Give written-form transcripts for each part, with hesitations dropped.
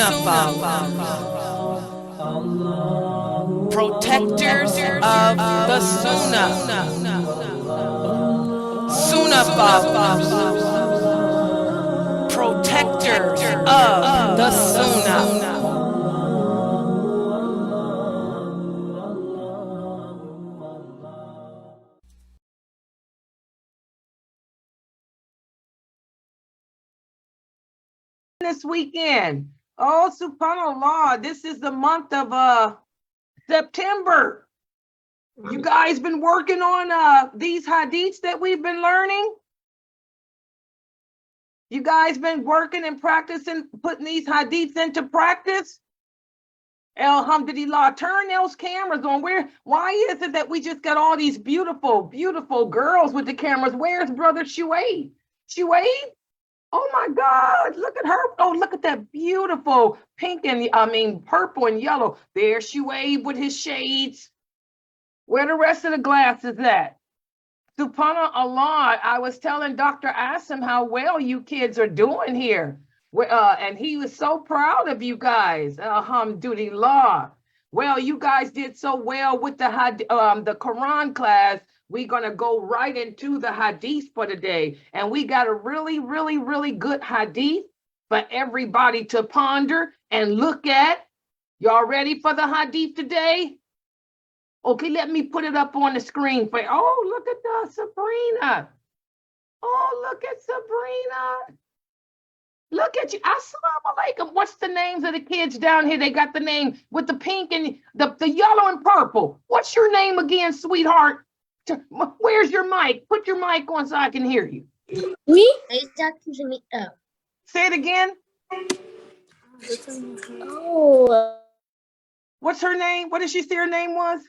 Sunnahfollowers, protectors of the Sunnah, Sunnahfollowers, protectors of the Sunnah. This weekend. Oh, subhanallah, this is the month of September. You guys been working on these hadiths that we've been learning? You guys been working and practicing, putting these hadiths into practice? Alhamdulillah, turn those cameras on. Why is it that we just got all these beautiful, beautiful girls with the cameras? Where's brother Shuaib? Shuaib? Oh my God, look at her. Oh, look at that beautiful pink and purple and yellow. There's Shuaib with his shades. Where the rest of the glasses at? SubhanAllah, I was telling Dr. Asim how well you kids are doing here. And he was so proud of you guys. Alhamdulillah. Well, you guys did so well with the Quran class. We're going to go right into the hadith for today. And we got a really, really, really good hadith for everybody to ponder and look at. Y'all ready for the hadith today? Okay, let me put it up on the screen for you. Oh, look at Sabrina. Oh, look at Sabrina. Look at you. Assalamu alaikum. What's the names of the kids down here? They got the name with the pink and the yellow and purple. What's your name again, sweetheart? Where's your mic? Put your mic on so I can hear you. Me? Say it again. Oh. What's her name? What did she say her name was?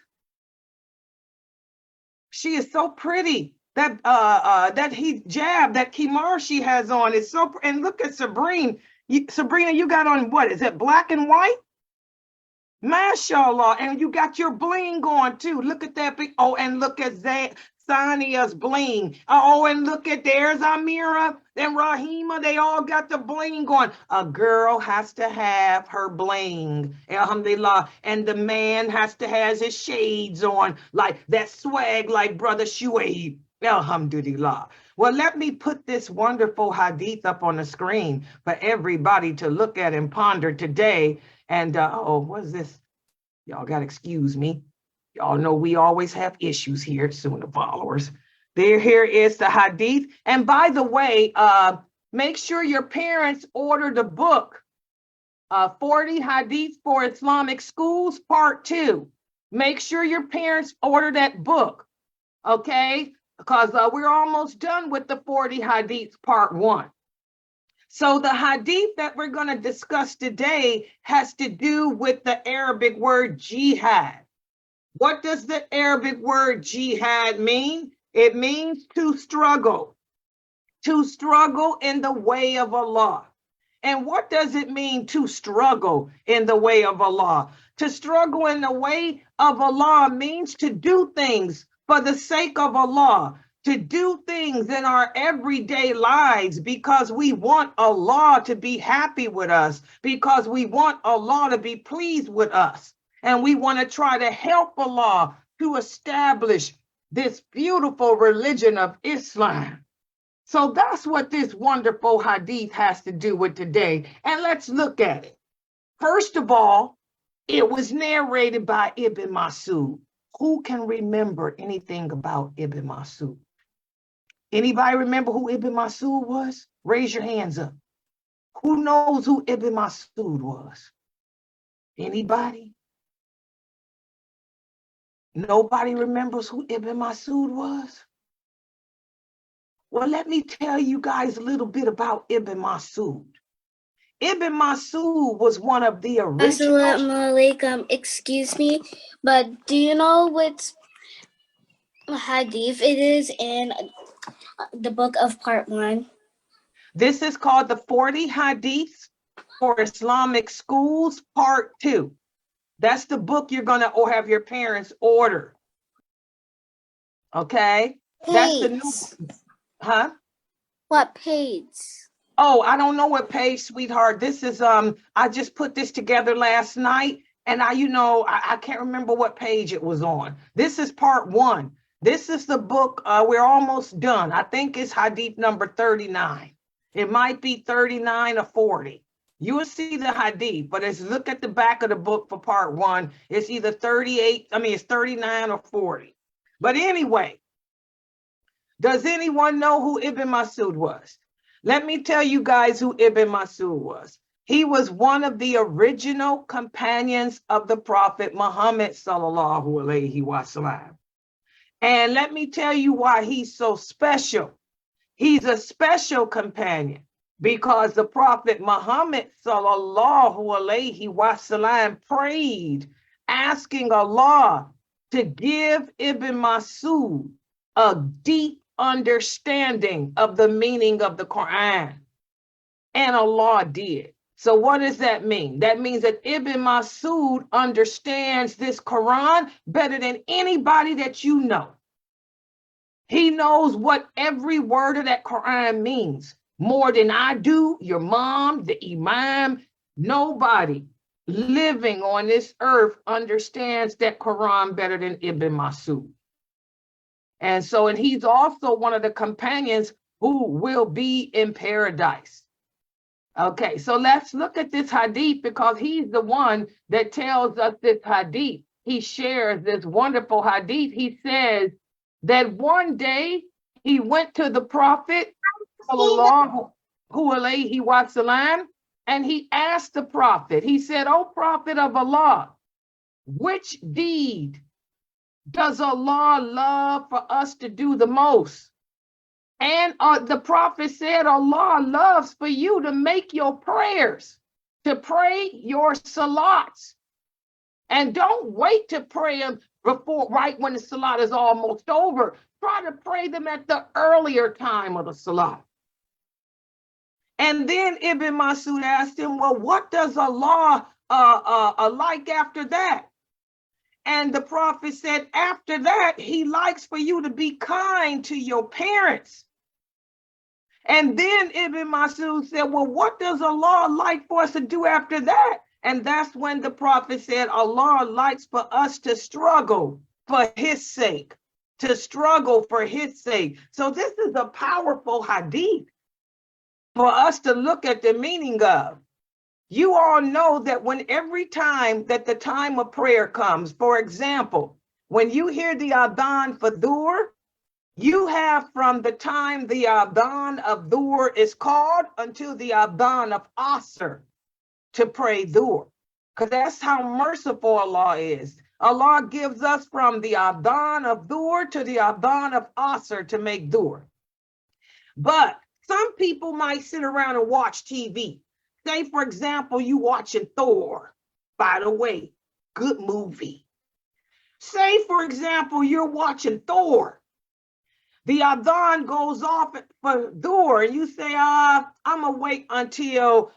She is so pretty. That hijab, that kimar she has on is so. And look at Sabrina. Sabrina, you got on what? Is it black and white? MashaAllah, and you got your bling on too. Look at that big. Oh, and look at Sania's bling. Oh, and look at there's Amira and Rahima. They all got the bling on. A girl has to have her bling, alhamdulillah, and the man has to have his shades on, like that swag, like brother Shuaib, alhamdulillah. Well, let me put this wonderful hadith up on the screen for everybody to look at and ponder today. And what is this? Y'all got to excuse me. Y'all know we always have issues here at Sunnahfollowers. Here is the hadith. And by the way, make sure your parents order the book, 40 Hadiths for Islamic Schools, Part 2. Make sure your parents order that book, okay? Because we're almost done with the 40 Hadiths, Part 1. So the hadith that we're going to discuss today has to do with the Arabic word jihad. What does the Arabic word jihad mean? It means to struggle in the way of Allah. And what does it mean to struggle in the way of Allah? To struggle in the way of Allah means to do things for the sake of Allah, to do things in our everyday lives because we want Allah to be happy with us, because we want Allah to be pleased with us. And we want to try to help Allah to establish this beautiful religion of Islam. So that's what this wonderful hadith has to do with today. And let's look at it. First of all, it was narrated by Ibn Masud. Who can remember anything about Ibn Masud? Anybody remember who Ibn Masud was? Raise your hands up. Who knows who Ibn Masud was? Anybody? Nobody remembers who Ibn Masud was? Well, let me tell you guys a little bit about Ibn Masud. Ibn Masud was one of the original. Assalamu alaikum. Excuse me, but do you know what hadith it is in the book of Part 1? This is called the 40 Hadiths for Islamic Schools, Part 2. That's the book you're going to have your parents order. Okay? Page. That's the new, huh? What page? Oh, I don't know what page, sweetheart. This is I just put this together last night, and I can't remember what page it was on. This is part one. This is the book. We're almost done. I think it's Hadith number 39. It might be 39 or 40. You will see the Hadith, but as look at the back of the book for part one, it's either 38, it's 39 or 40. But anyway, does anyone know who Ibn Masud was? Let me tell you guys who Ibn Masud was. He was one of the original companions of the Prophet Muhammad sallallahu alaihi wasallam. And let me tell you why he's so special. He's a special companion because the Prophet Muhammad sallallahu alaihi wasallam prayed, asking Allah to give Ibn Masud a deep understanding of the meaning of the Quran. And Allah did. So what does that mean? That means that Ibn Masud understands this Quran better than anybody that you know. He knows what every word of that Quran means more than I do, your mom, the imam. Nobody living on this earth understands that Quran better than Ibn Masud. And he's also one of the companions who will be in paradise. Okay, so let's look at this hadith because he's the one that tells us this hadith. He shares this wonderful hadith. He says that one day he went to the Prophet sallallahu alaihi wasallam and he asked the Prophet, he said, "O Prophet of Allah, which deed does Allah love for us to do the most?" And the Prophet said, Allah loves for you to make your prayers, to pray your salats. And don't wait to pray them right when the salat is almost over. Try to pray them at the earlier time of the salat. And then Ibn Masud asked him, well, what does Allah like after that? And the Prophet said, after that, he likes for you to be kind to your parents. And then Ibn Masud said, well, what does Allah like for us to do after that? And that's when the Prophet said, Allah likes for us to struggle for his sake, to struggle for his sake. So this is a powerful hadith for us to look at the meaning of. You all know that when every time that the time of prayer comes, for example, when you hear the adhan for dhuhr, you have from the time the adhan of dhuhr is called until the adhan of asr to pray dhuhr, because that's how merciful Allah is. Allah gives us from the adhan of dhuhr to the adhan of asr to make dhuhr. But some people might sit around and watch TV. Say, for example, you watching Thor. By the way, good movie. Say, for example, you're watching Thor. The adhan goes off for dhuhr, and you say, I'm gonna wait until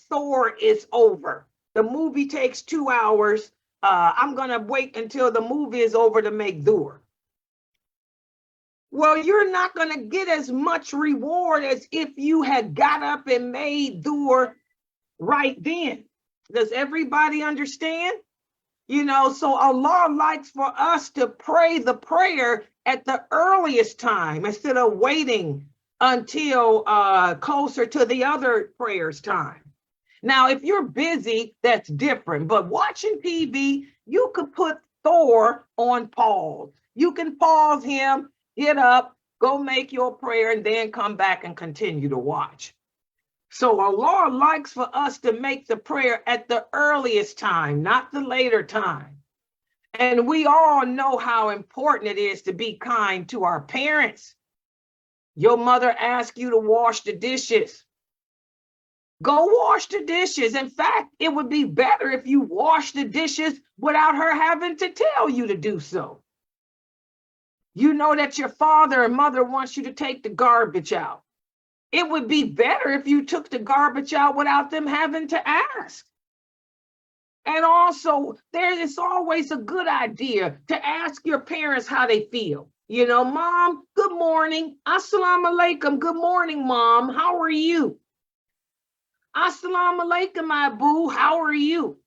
Thor is over. The movie takes 2 hours. I'm gonna wait until the movie is over to make dhuhr. Well, you're not gonna get as much reward as if you had got up and made dhuhr right then. Does everybody understand? So Allah likes for us to pray the prayer at the earliest time instead of waiting until closer to the other prayers time. Now, if you're busy, that's different. But watching TV, you could put Thor on pause. You can pause him, get up, go make your prayer, and then come back and continue to watch. So Allah likes for us to make the prayer at the earliest time, not the later time. And we all know how important it is to be kind to our parents. Your mother asks you to wash the dishes. Go wash the dishes. In fact, it would be better if you wash the dishes without her having to tell you to do so. You know that your father and mother wants you to take the garbage out. It would be better if you took the garbage out without them having to ask. And also, it's always a good idea to ask your parents how they feel. Mom, good morning. Assalamu alaikum. Good morning, Mom. How are you? Assalamu alaikum, my boo. How are you?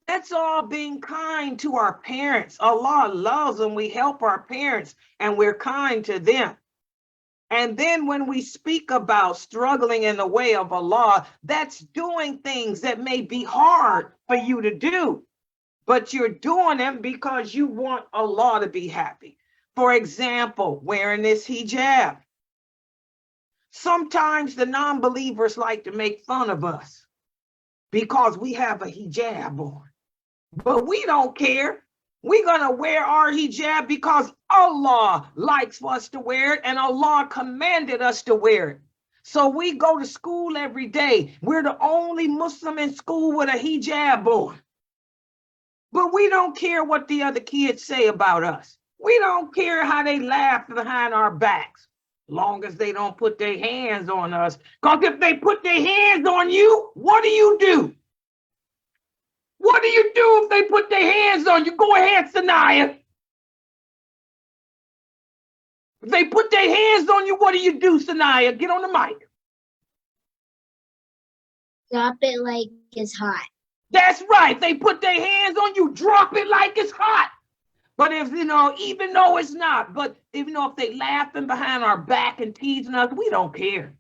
That's all being kind to our parents. Allah loves them. We help our parents and we're kind to them. And then when we speak about struggling in the way of Allah, that's doing things that may be hard for you to do, but you're doing them because you want Allah to be happy. For example, wearing this hijab. Sometimes the non-believers like to make fun of us because we have a hijab on, but we don't care. We're going to wear our hijab because Allah likes for us to wear it and Allah commanded us to wear it. So we go to school every day. We're the only Muslim in school with a hijab on. But we don't care what the other kids say about us. We don't care how they laugh behind our backs, long as they don't put their hands on us. Because if they put their hands on you, what do? What do you do if they put their hands on you? Go ahead, Sanaya. If they put their hands on you, what do, Sanaya? Get on the mic. Drop it like it's hot. That's right. They put their hands on you, drop it like it's hot. But if, even though it's not, but even though if they laughing behind our back and teasing us, we don't care.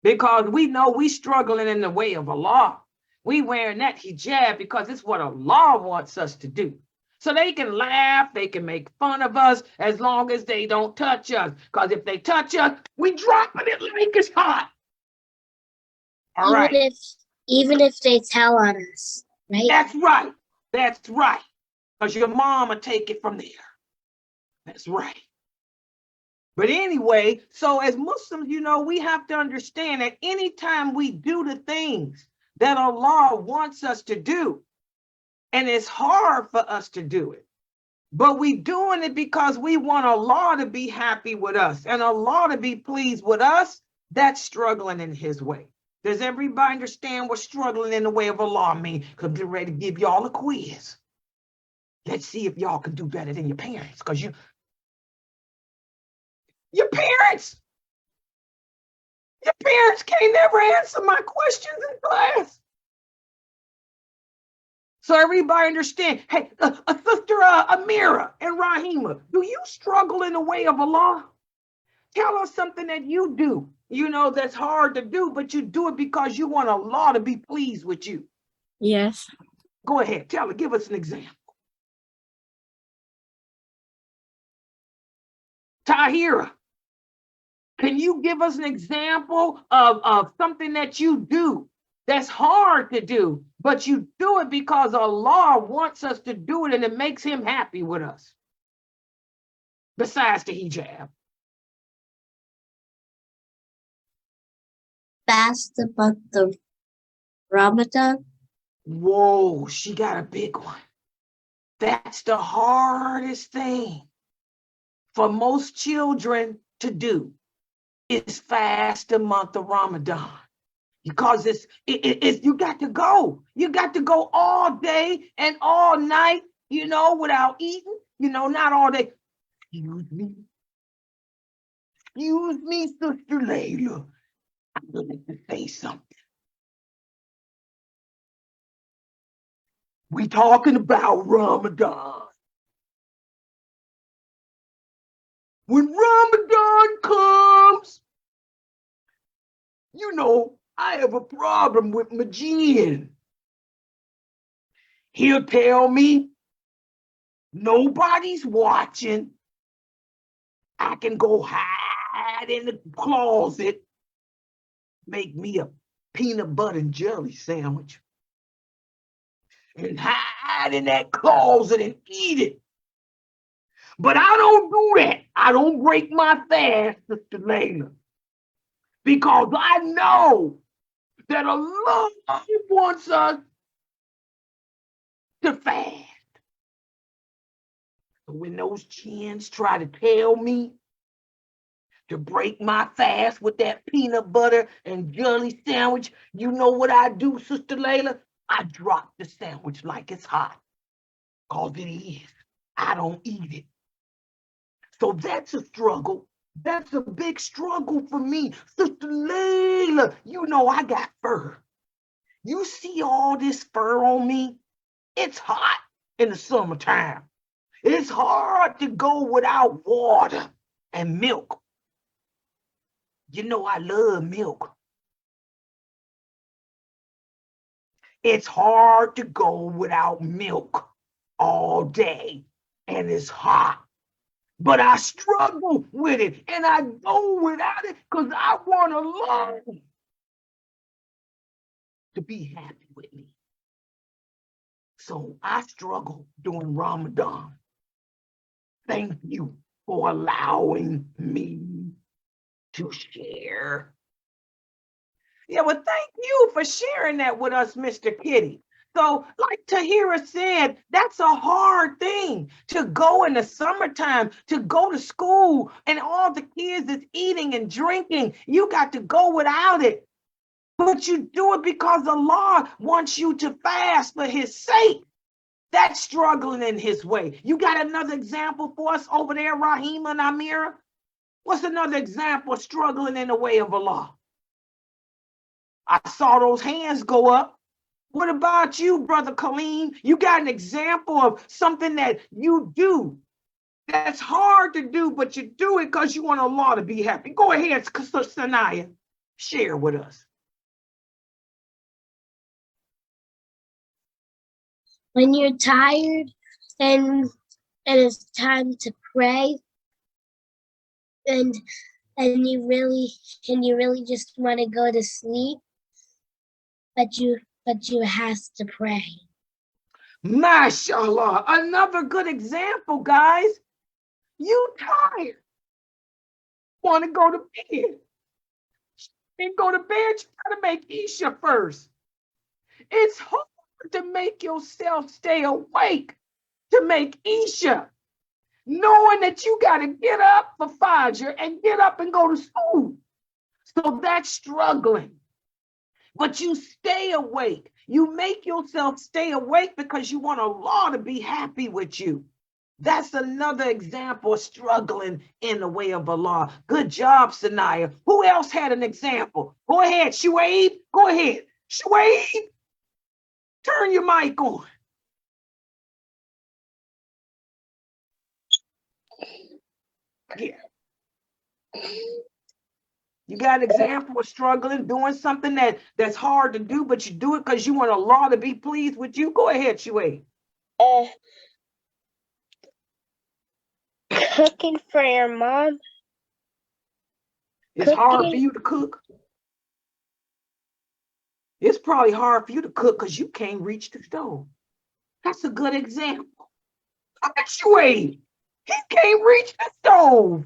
Because we know we struggling in the way of Allah. We wearing that hijab because it's what Allah wants us to do. So they can laugh, they can make fun of us as long as they don't touch us. Because if they touch us, we dropping it like it's hot. All right. Even if they tell on us, right? That's right. That's right. Because your mom will take it from there. That's right. But anyway, so as Muslims, we have to understand that anytime we do the things that Allah wants us to do, and it's hard for us to do it, but we doing it because we want Allah to be happy with us and Allah to be pleased with us, that's struggling in his way. Does everybody understand what struggling in the way of Allah means? Because I'm ready to give y'all a quiz. Let's see if y'all can do better than your parents, because your parents can't never answer my questions in class. So everybody understand. Hey, Sister Amira and Rahima, do you struggle in the way of Allah? Tell us something that you do, that's hard to do, but you do it because you want Allah to be pleased with you. Yes. Go ahead, tell her, give us an example. Tahira, can you give us an example of something that you do that's hard to do, but you do it because Allah wants us to do it and it makes him happy with us? Besides the hijab. Fast the month of Ramadan. Whoa, she got a big one. That's the hardest thing for most children to do, is fast the month of Ramadan. Because it's you got to go. You got to go all day and all night, without eating, not all day. Excuse me, Sister Layla. I'm going to say something. We talking about Ramadan. When Ramadan comes, I have a problem with my jinn. He'll tell me nobody's watching. I can go hide in the closet, make me a peanut butter and jelly sandwich, and hide in that closet and eat it. But I don't do that. I don't break my fast, Sister Layla, because I know that Allah wants us to fast. So when those chins try to tell me to break my fast with that peanut butter and jelly sandwich, you know what I do, Sister Layla? I drop the sandwich like it's hot, because it is. I don't eat it. So that's a struggle. That's a big struggle for me. Sister Layla, I got fur. You see all this fur on me? It's hot in the summertime. It's hard to go without water and milk. You know I love milk. It's hard to go without milk all day, and it's hot. But I struggle with it, and I go without it because I want to learn to be happy with me. So I struggle during Ramadan. Thank you for allowing me to share. Yeah, well, thank you for sharing that with us, Mr. Kitty. So, like Tahira said, that's a hard thing to go in the summertime, to go to school, and all the kids is eating and drinking. You got to go without it. But you do it because Allah wants you to fast for his sake. That's struggling in his way. You got another example for us over there, Rahima and Amira? What's another example of struggling in the way of Allah? I saw those hands go up. What about you, Brother Kaleem? You got an example of something that you do that's hard to do, but you do it because you want Allah to be happy. Go ahead, Sanaya. Share with us. When you're tired and it's time to pray, and you really just want to go to sleep, but you have to pray. MashaAllah. Another good example, guys. You tired. Want to go to bed. And go to bed, you gotta make Isha first. It's hard to make yourself stay awake to make Isha, knowing that you got to get up for Fajr and get up and go to school. So that's struggling. But you stay awake. You make yourself stay awake because you want Allah to be happy with you. That's another example of struggling in the way of Allah. Good job, Sanaya. Who else had an example? Go ahead, Shuaib. Go ahead. Shuaib, turn your mic on. Yeah. You got an example of struggling, doing something that's hard to do, but you do it because you want Allah to be pleased with you? Go ahead, Shuaib. Cooking for your mom. It's hard for you to cook. It's probably hard for you to cook because you can't reach the stove. That's a good example. Look at Shuaib. He can't reach the stove.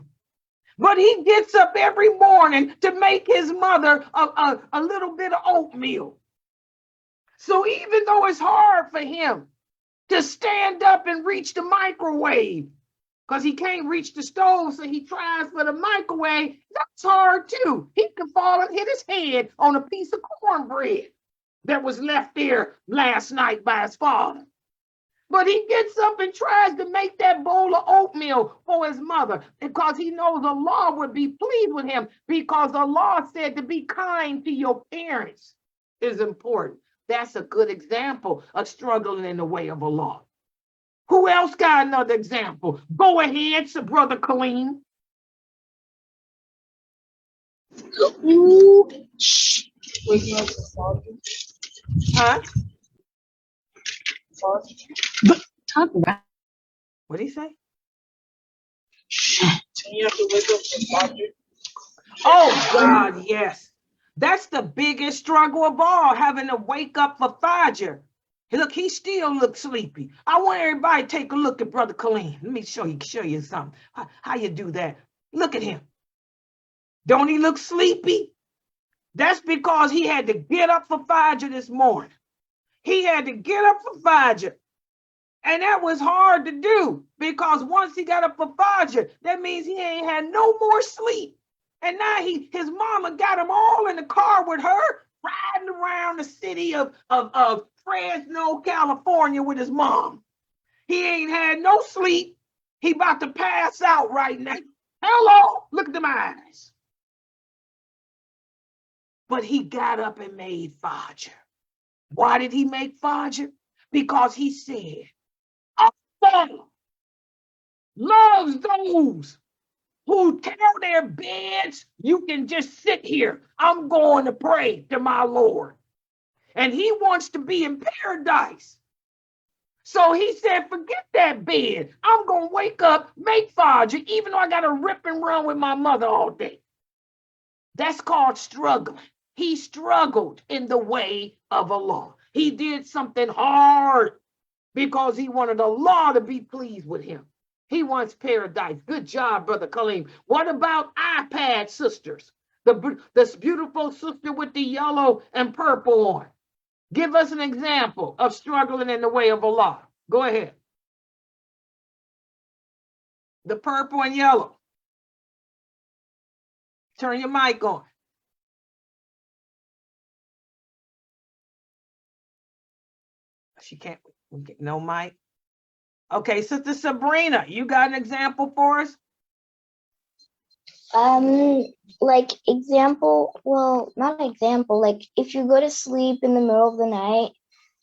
But he gets up every morning to make his mother a little bit of oatmeal. So even though it's hard for him to stand up and reach the microwave, because he can't reach the stove, so he tries for the microwave, that's hard too. He can fall and hit his head on a piece of cornbread that was left there last night by his father. But he gets up and tries to make that bowl of oatmeal for his mother because he knows Allah would be pleased with him, because Allah said to be kind to your parents is important. That's a good example of struggling in the way of Allah. Who else got another example? Go ahead, so Brother Kaleem. Huh? Talk about. What did he say? You have to wake up for Fajr. Oh, God, yes. That's the biggest struggle of all, having to wake up for Fajr. Look, he still looks sleepy. I want everybody to take a look at Brother Kaleem. Let me show you something. How you do that? Look at him. Don't he look sleepy? That's because he had to get up for Fajr this morning. He had to get up for Fajr. And that was hard to do, because once he got up for Fajr, that means he ain't had no more sleep. And now his mama got him all in the car with her, riding around the city of Fresno, California with his mom. He ain't had no sleep. He about to pass out right now. Hello, look at them eyes. But he got up and made Fajr. Why did he make Fajr? Because he said, Allah loves those who tell their beds, you can just sit here. I'm going to pray to my Lord. And he wants to be in paradise. So he said, forget that bed. I'm going to wake up, make Fajr, even though I got to rip and run with my mother all day. That's called struggling. He struggled in the way of Allah. He did something hard because he wanted Allah to be pleased with him. He wants paradise. Good job, Brother Kaleem. What about iPad sisters? This beautiful sister with the yellow and purple on. Give us an example of struggling in the way of Allah. Go ahead. The purple and yellow. Turn your mic on. She can't, no mic. Okay, Sister Sabrina, you got an example for us? Like example, well, not example, like if you go to sleep in the middle of the night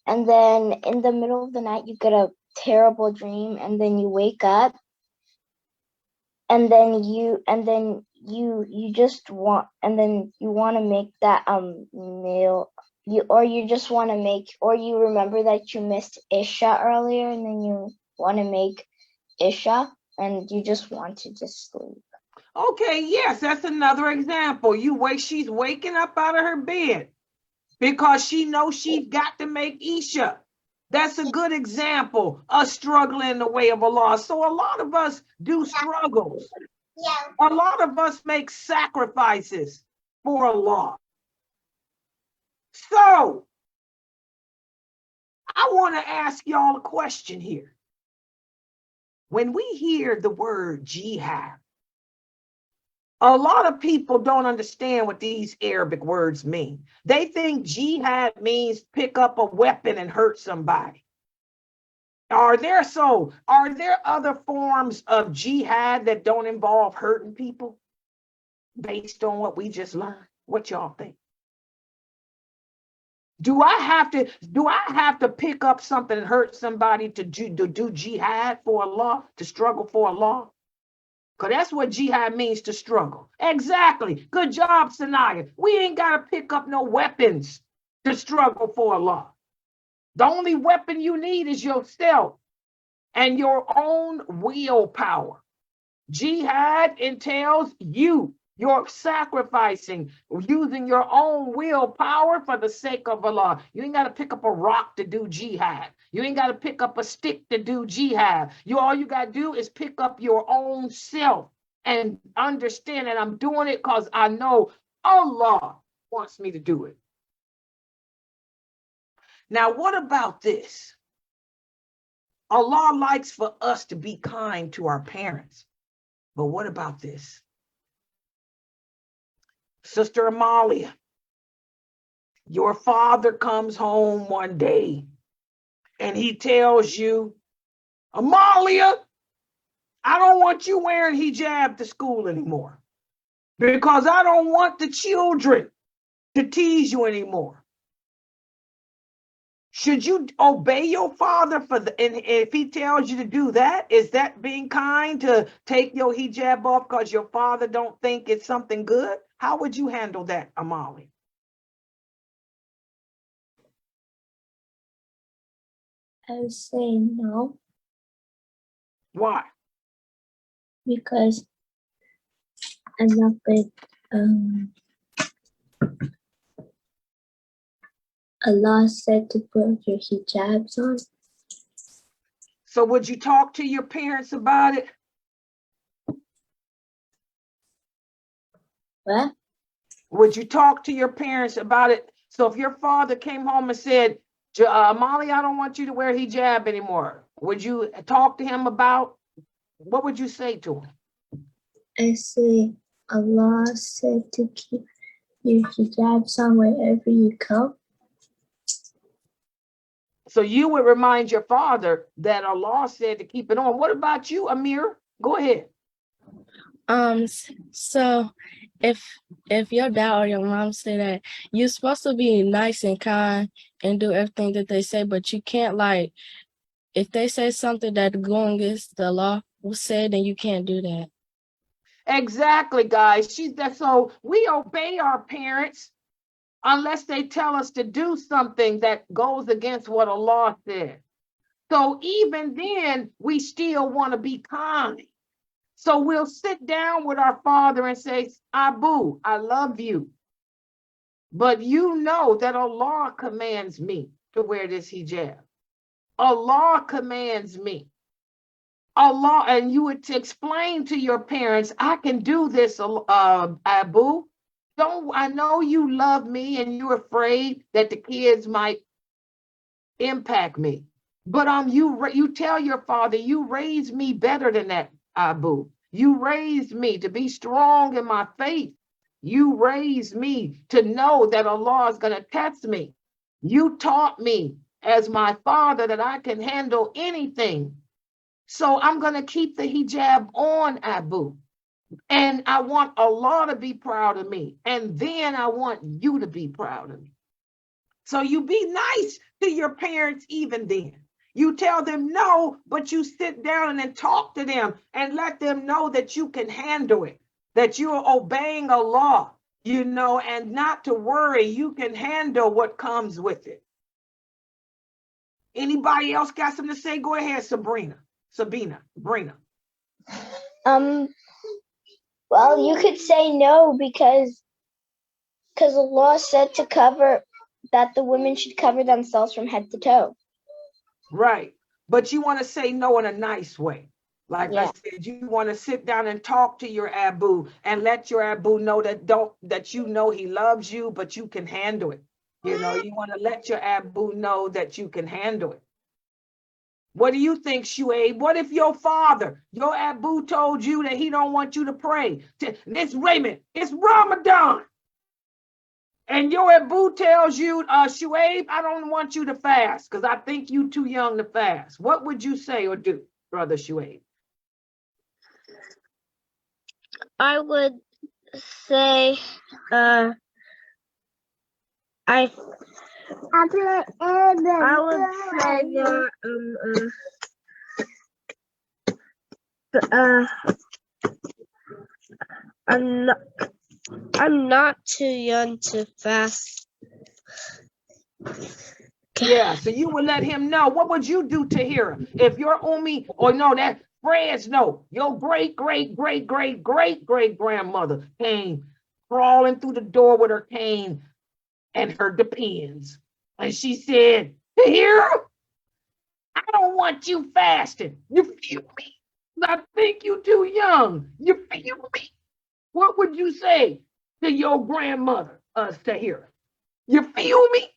and then in the middle of the night you get a terrible dream and then you wake up and then you just want, and then you want to make that meal, you just want to make, or you remember that you missed Isha earlier and then you want to make Isha and you just want to just sleep. Okay, yes, that's another example. She's waking up out of her bed because she knows she's got to make Isha. That's a good example of struggling in the way of Allah. So a lot of us do struggles. A lot of us make sacrifices for Allah. So I want to ask y'all a question here. When we hear the word jihad, a lot of people don't understand what these Arabic words mean. They think jihad means pick up a weapon and hurt somebody. Are there other forms of jihad that don't involve hurting people based on what we just learned? What y'all think? Do I have to pick up something and hurt somebody to do jihad for Allah, to struggle for Allah? Because that's what jihad means, to struggle. Exactly. Good job, Sanaya. We ain't got to pick up no weapons to struggle for Allah. The only weapon you need is yourself and your own willpower. Jihad entails you're sacrificing, using your own willpower for the sake of Allah. You ain't got to pick up a rock to do jihad. You ain't got to pick up a stick to do jihad. All you got to do is pick up your own self and understand that I'm doing it because I know Allah wants me to do it. Now, what about this? Allah likes for us to be kind to our parents. But what about this? Sister Amalia, your father comes home one day and he tells you, Amalia, I don't want you wearing hijab to school anymore because I don't want the children to tease you anymore. Should you obey your father and if he tells you to do that? Is that being kind, to take your hijab off because your father don't think it's something good? How would you handle that, Amali? I would say no. Why? Because I'm not good. Allah said to put your hijabs on. So would you talk to your parents about it? What? Would you talk to your parents about it? So if your father came home and said, Molly, I don't want you to wear hijab anymore, would you talk to him about, what would you say to him? I say, Allah said to keep your hijabs on wherever you go. So you would remind your father that Allah said to keep it on. What about you, Amir? Go ahead. So if your dad or your mom say that you're supposed to be nice and kind and do everything that they say, but you can't, like, if they say something that going against the law was said, then you can't do that. Exactly, guys. So we obey our parents unless they tell us to do something that goes against what a law said. So even then, we still want to be kind. So we'll sit down with our father and say, Abu, I love you. But you know that Allah commands me to wear this hijab. Allah commands me. Allah, and you would explain to your parents, I can do this, Abu. I know you love me and you're afraid that the kids might impact me. But you tell your father, you raised me better than that, Abu. You raised me to be strong in my faith. You raised me to know that Allah is going to test me. You taught me as my father that I can handle anything. So I'm going to keep the hijab on, Abu. And I want Allah to be proud of me. And then I want you to be proud of me. So you be nice to your parents even then. You tell them no, but you sit down and then talk to them and let them know that you can handle it, that you're obeying Allah, and not to worry, you can handle what comes with it. Anybody else got something to say? Go ahead, Sabina. Well, you could say no because the law said that the women should cover themselves from head to toe. Right. But you want to say no in a nice way. Like I said, you want to sit down and talk to your Abu and let your Abu know that you know he loves you, but you can handle it. You want to let your Abu know that you can handle it. What do you think, Shuaib? What if your Abu told you that he don't want you to pray? It's Raymond, it's Ramadan. And your Abu tells you, Shuaib, I don't want you to fast because I think you too young to fast. What would you say or do, brother Shuaib? I would say, I would say I'm not too young to fast. Yeah, so you would let him know. What would you do to Hira if your Umi, or no, that Fresno, your great grandmother came crawling through the door with her cane and her depends, and she said, Hira, I don't want you fasting. You feel me? I think you too young. You feel me? What would you say to your grandmother, Tahira? You feel me?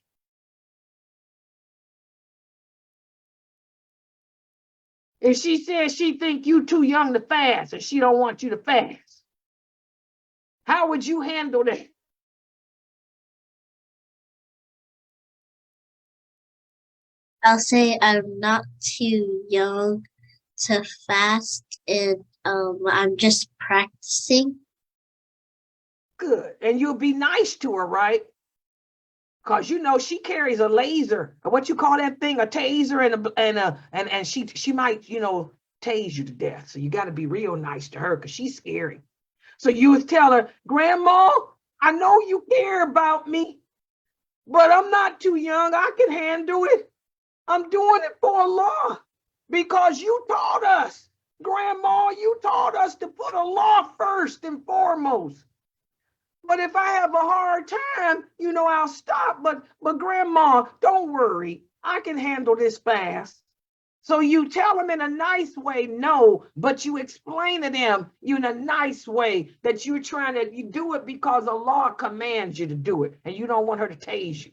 If she says she think you too young to fast and she don't want you to fast, how would you handle that? I'll say I'm not too young to fast, and I'm just practicing. Good. And you'll be nice to her, right? Because she carries a laser, or what you call that thing, a taser, and she might, tase you to death. So you got to be real nice to her because she's scary. So you would tell her, Grandma, I know you care about me, but I'm not too young. I can handle it. I'm doing it for Allah because you taught us, Grandma, you taught us to put Allah first and foremost. But if I have a hard time, I'll stop. But Grandma, don't worry. I can handle this fast. So you tell them in a nice way, no, but you explain to them in a nice way that you do it because Allah commands you to do it, and you don't want her to tase you.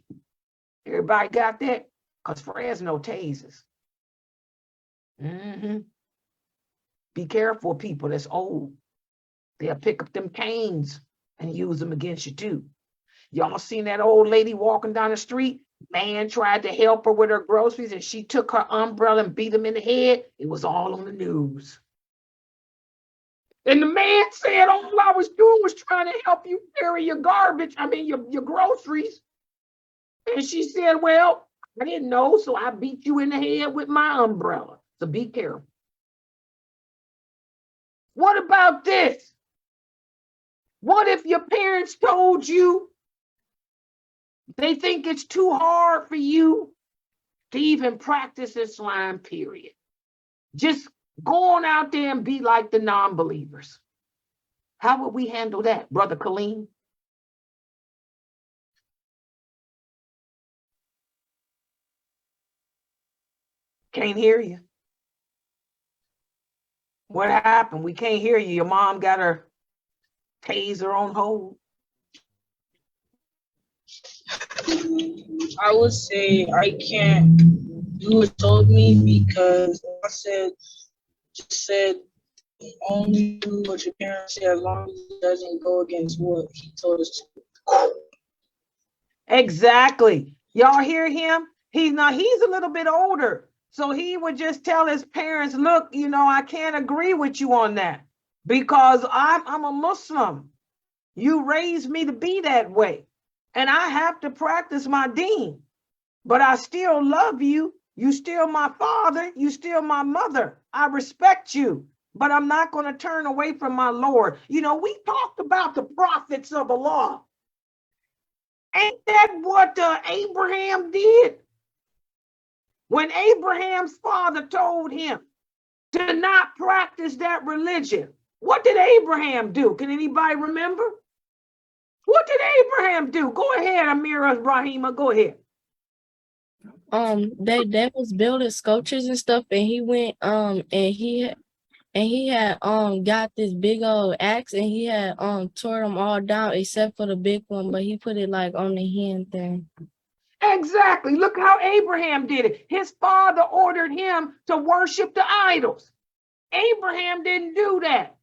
Everybody got that? Because Fresno tases. Be careful, people that's old. They'll pick up them canes and use them against you too. Y'all seen that old lady walking down the street? Man tried to help her with her groceries and she took her umbrella and beat him in the head. It was all on the news. And the man said, all I was doing was trying to help you carry your garbage, your groceries. And she said, well, I didn't know, so I beat you in the head with my umbrella. So be careful. What about this? What if your parents told you they think it's too hard for you to even practice Islam, period? Just go on out there and be like the non-believers. How would we handle that, Brother Kaleem? Can't hear you. What happened? We can't hear you. Your mom got her taser on hold. I would say I can't do what told me because just said only do what your parents say as long as it doesn't go against what he told us to. Exactly. Y'all hear him? He's a little bit older. So he would just tell his parents, look, I can't agree with you on that because I'm a Muslim. You raised me to be that way. And I have to practice my deen. But I still love you. You still my father. You still my mother. I respect you. But I'm not going to turn away from my Lord. We talked about the prophets of Allah. Ain't that what Abraham did? When Abraham's father told him to not practice that religion, what did Abraham do? Can anybody remember? What did Abraham do? Go ahead, Amira Rahima, go ahead. They was building sculptures and stuff, and he went and he had got this big old axe, and he had tore them all down except for the big one, but he put it like on the hand thing. Exactly. Look how Abraham did it. His father ordered him to worship the idols. Abraham didn't do that.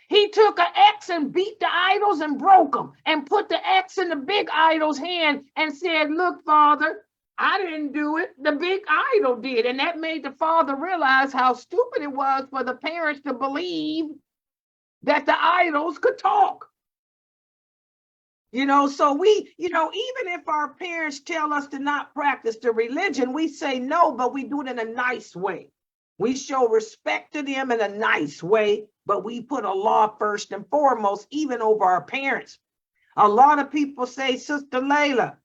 He took an axe and beat the idols and broke them and put the axe in the big idol's hand and said, look, father, I didn't do it. The big idol did. And that made the father realize how stupid it was for the parents to believe that the idols could talk. So we, even if our parents tell us to not practice the religion, we say no, but we do it in a nice way. We show respect to them in a nice way, but we put Allah first and foremost, even over our parents. A lot of people say, Sister Layla,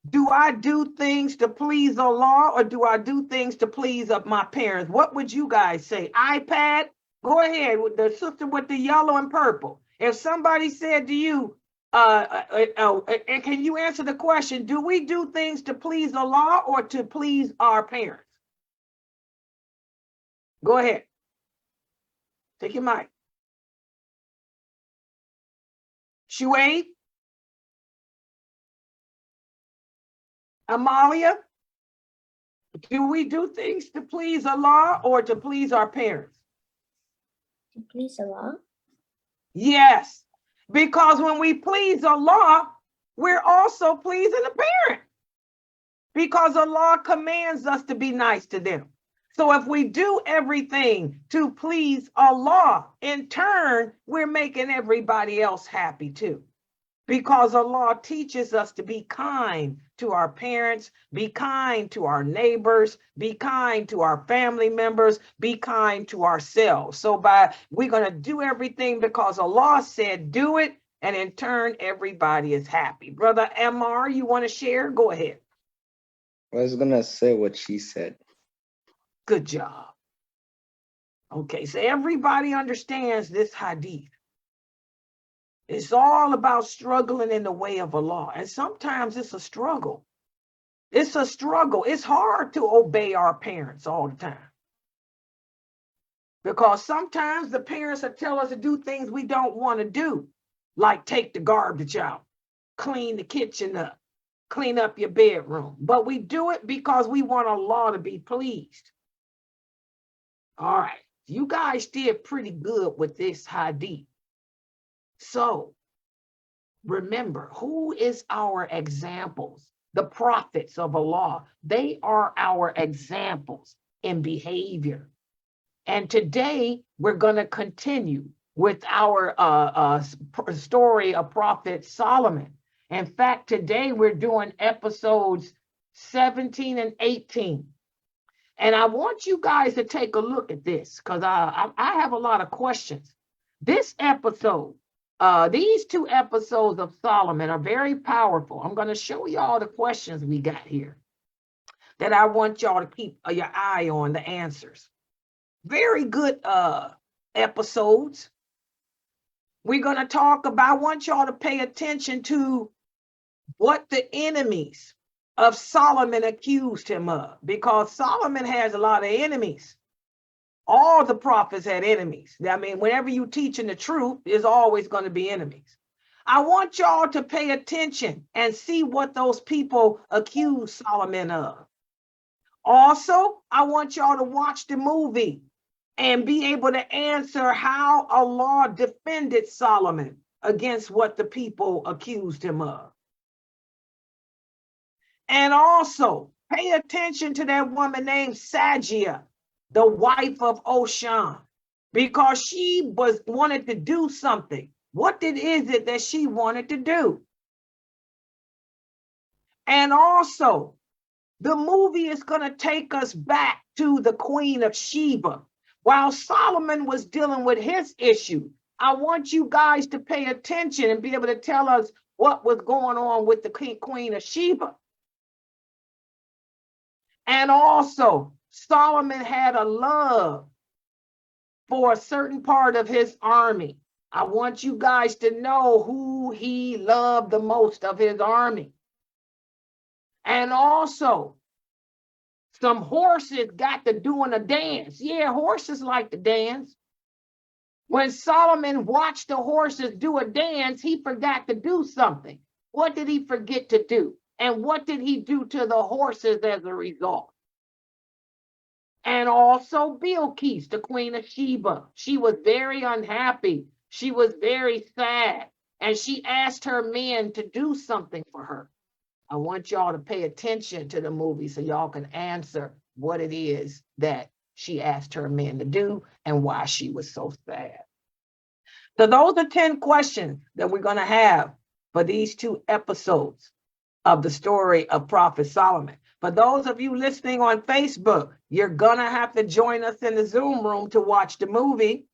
do I do things to please Allah or do I do things to please my parents? What would you guys say? iPad? Go ahead with the sister with the yellow and purple. If somebody said to you, and can you answer the question, do we do things to please Allah or to please our parents? Go ahead. Take your mic. Shuaib? Amalia? Do we do things to please Allah or to please our parents? To please Allah? Yes, because when we please Allah, we're also pleasing the parent. Because Allah commands us to be nice to them. So if we do everything to please Allah, in turn, we're making everybody else happy too. Because Allah teaches us to be kind to our parents, be kind to our neighbors, be kind to our family members, be kind to ourselves. So we're going to do everything because Allah said do it, and in turn, everybody is happy. Brother Ammar, you want to share? Go ahead. I was gonna say what she said. Good job. Okay, so everybody understands this hadith. It's all about struggling in the way of Allah. And sometimes it's a struggle. It's a struggle. It's hard to obey our parents all the time. Because sometimes the parents will tell us to do things we don't want to do, like take the garbage out, clean the kitchen up, clean up your bedroom. But we do it because we want Allah to be pleased. All right, you guys did pretty good with this hadith. So remember, who is our examples? The prophets of Allah. They are our examples in behavior. And today we're going to continue with our story of Prophet Solomon. In fact, today we're doing episodes 17 and 18. And I want you guys to take a look at this because I have a lot of questions. This episode, these 2 episodes of Solomon are very powerful. I'm going to show you all the questions we got here that I want y'all to keep your eye on the answers. Very good episodes. We're going to talk about, I want y'all to pay attention to what the enemies of Solomon accused him of, because Solomon has a lot of enemies. All the prophets had enemies. I mean, whenever you teaching the truth, there's always going to be enemies. I want y'all to pay attention and see what those people accused Solomon of. Also, I want y'all to watch the movie and be able to answer how Allah defended Solomon against what the people accused him of. And also, pay attention to that woman named Sagia, the wife of Oshan, because she wanted to do something. What is it that she wanted to do? And also, the movie is going to take us back to the Queen of Sheba. While Solomon was dealing with his issue, I want you guys to pay attention and be able to tell us what was going on with the Queen of Sheba. And also, Solomon had a love for a certain part of his army. I want you guys to know who he loved the most of his army. And also, some horses got to doing a dance. Yeah, horses like to dance. When Solomon watched the horses do a dance, he forgot to do something. What did he forget to do? And what did he do to the horses as a result? And also Bilqis, the Queen of Sheba. She was very unhappy. She was very sad. And she asked her men to do something for her. I want y'all to pay attention to the movie so y'all can answer what it is that she asked her men to do and why she was so sad. So those are 10 questions that we're going to have for these 2 episodes of the story of Prophet Solomon. For those of you listening on Facebook, you're going to have to join us in the Zoom room to watch the movie,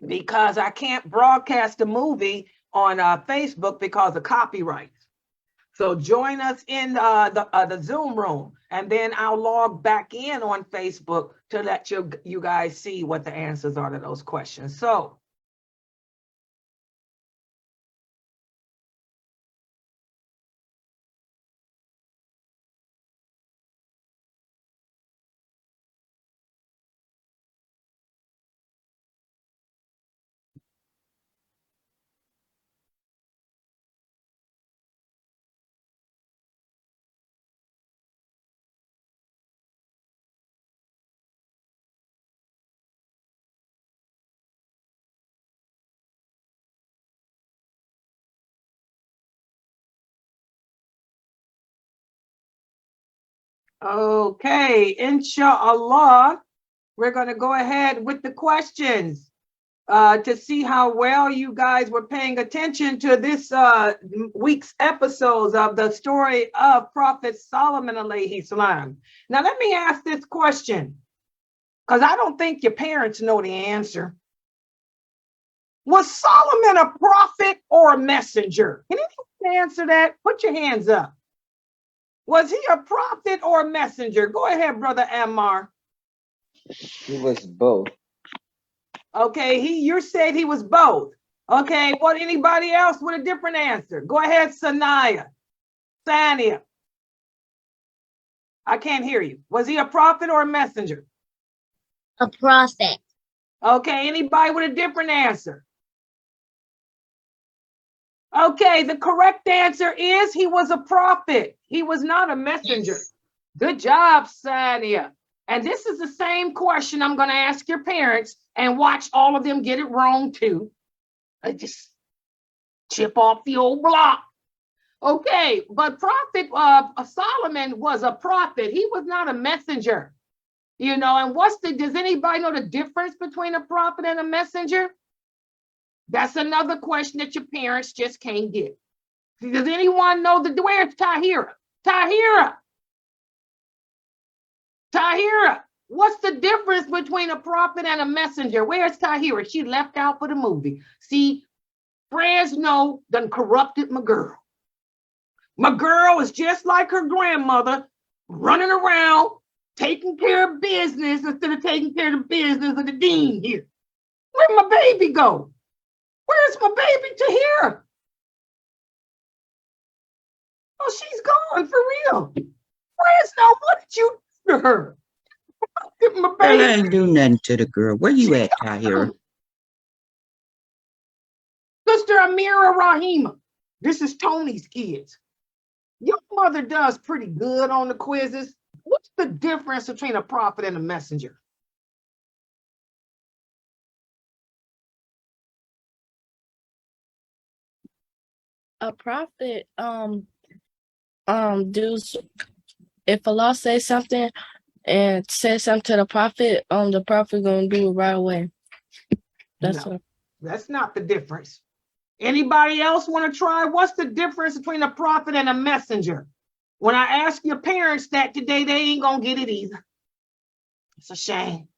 because I can't broadcast the movie on Facebook because of copyrights. So join us in the Zoom room, and then I'll log back in on Facebook to let you guys see what the answers are to those questions. So okay, inshallah, we're going to go ahead with the questions to see how well you guys were paying attention to this week's episodes of the story of Prophet Solomon alayhi salam. Now, let me ask this question, because I don't think your parents know the answer. Was Solomon a prophet or a messenger? Can anyone answer that? Put your hands up. Was he a prophet or a messenger? Go ahead, Brother Ammar. He was both. Okay, you said he was both. Okay, what, anybody else with a different answer? Go ahead, Sania. I can't hear you. Was he a prophet or a messenger? A prophet. Okay, anybody with a different answer? Okay, the correct answer is he was a prophet. He was not a messenger. Yes. Good job, Sania. And this is the same question I'm going to ask your parents, and watch all of them get it wrong too. Just chip off the old block. Okay, but Prophet Solomon was a prophet. He was not a messenger. You know, and does anybody know the difference between a prophet and a messenger? That's another question that your parents just can't get. Does anyone know where's Tahira? Tahira, what's the difference between a prophet and a messenger? Where's Tahira? She left out for the movie. See, Fresno done corrupted my girl. My girl is just like her grandmother, running around, taking care of business instead of taking care of the business of the dean here. Where'd my baby go? Where's my baby Tahira? Oh, she's gone for real. Fresno, what did you do to her? My Girl, I baby. ain't do nothing to the girl. Where you at, Tahira? Sister Amira Rahima, this is Tony's kids. Your mother does pretty good on the quizzes. What's the difference between a prophet and a messenger? A prophet if Allah says something and says something to the prophet gonna do it right away. That's not the difference. Anybody else want to try? What's the difference between a prophet and a messenger? When I ask your parents that today, they ain't gonna get it either. It's a shame.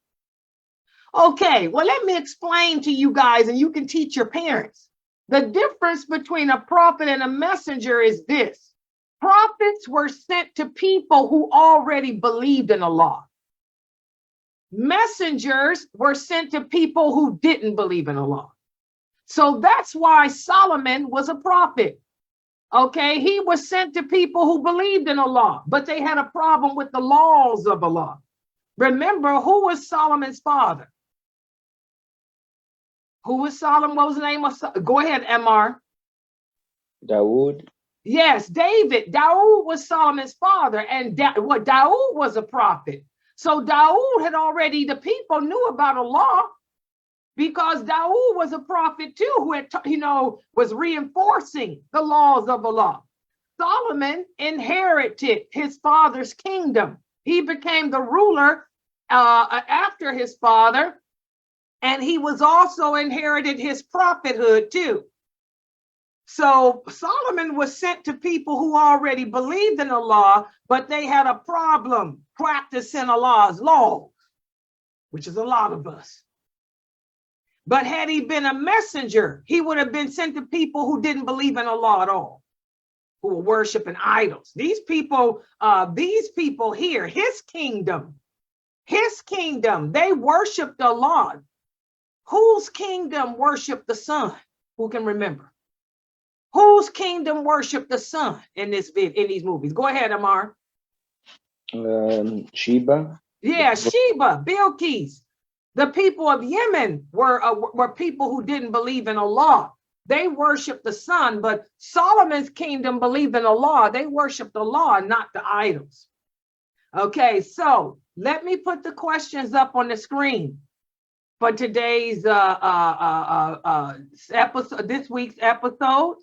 Okay, well, let me explain to you guys, and you can teach your parents. The difference between a prophet and a messenger is this. Prophets were sent to people who already believed in Allah. Messengers were sent to people who didn't believe in Allah. So that's why Solomon was a prophet. Okay, he was sent to people who believed in Allah, but they had a problem with the laws of Allah. Remember, who was Solomon's father? Who was Solomon? What was the name of Solomon? Go ahead, Mr. Dawood. Yes, David. Dawood was Solomon's father, and Dawood was a prophet. So Dawood had already, the people knew about Allah because Dawood was a prophet too, who had, was reinforcing the laws of Allah. Solomon inherited his father's kingdom. He became the ruler after his father, and he was also inherited his prophethood too. So Solomon was sent to people who already believed in Allah, but they had a problem practicing Allah's laws, which is a lot of us. But had he been a messenger, he would have been sent to people who didn't believe in Allah at all, who were worshiping idols. These people here, his kingdom, they worshiped Allah. Whose kingdom worshiped the sun? Who can remember? Whose kingdom worshiped the sun in these movies? Go ahead, Amar. Sheba. Yeah, Sheba, Bilqis. The people of Yemen were people who didn't believe in Allah. They worshiped the sun, but Solomon's kingdom believed in Allah. They worshiped Allah, not the idols. Okay, so let me put the questions up on the screen for today's episode, this week's episode.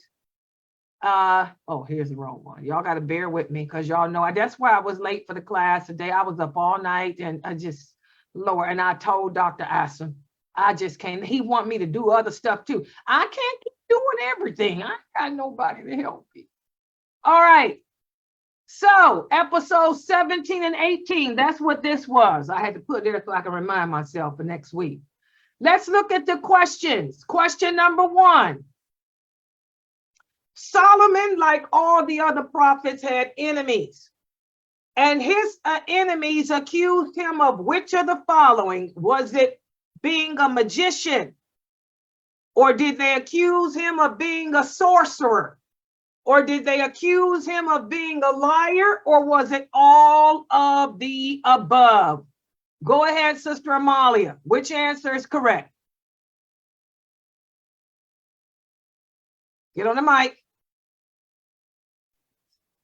Here's the wrong one. Y'all got to bear with me because y'all know that's why I was late for the class today. I was up all night and Lord, and I told Dr. Assam, I just can't. He want me to do other stuff too. I can't keep doing everything. I ain't got nobody to help me. All right. So episode 17 and 18, that's what this was. I had to put there so I can remind myself for next week. Let's look at the questions. Question number 1. Solomon, like all the other prophets, had enemies. And his enemies accused him of which of the following? Was it being a magician? Or did they accuse him of being a sorcerer? Or did they accuse him of being a liar? Or was it all of the above? Go ahead, Sister Amalia. Which answer is correct? Get on the mic.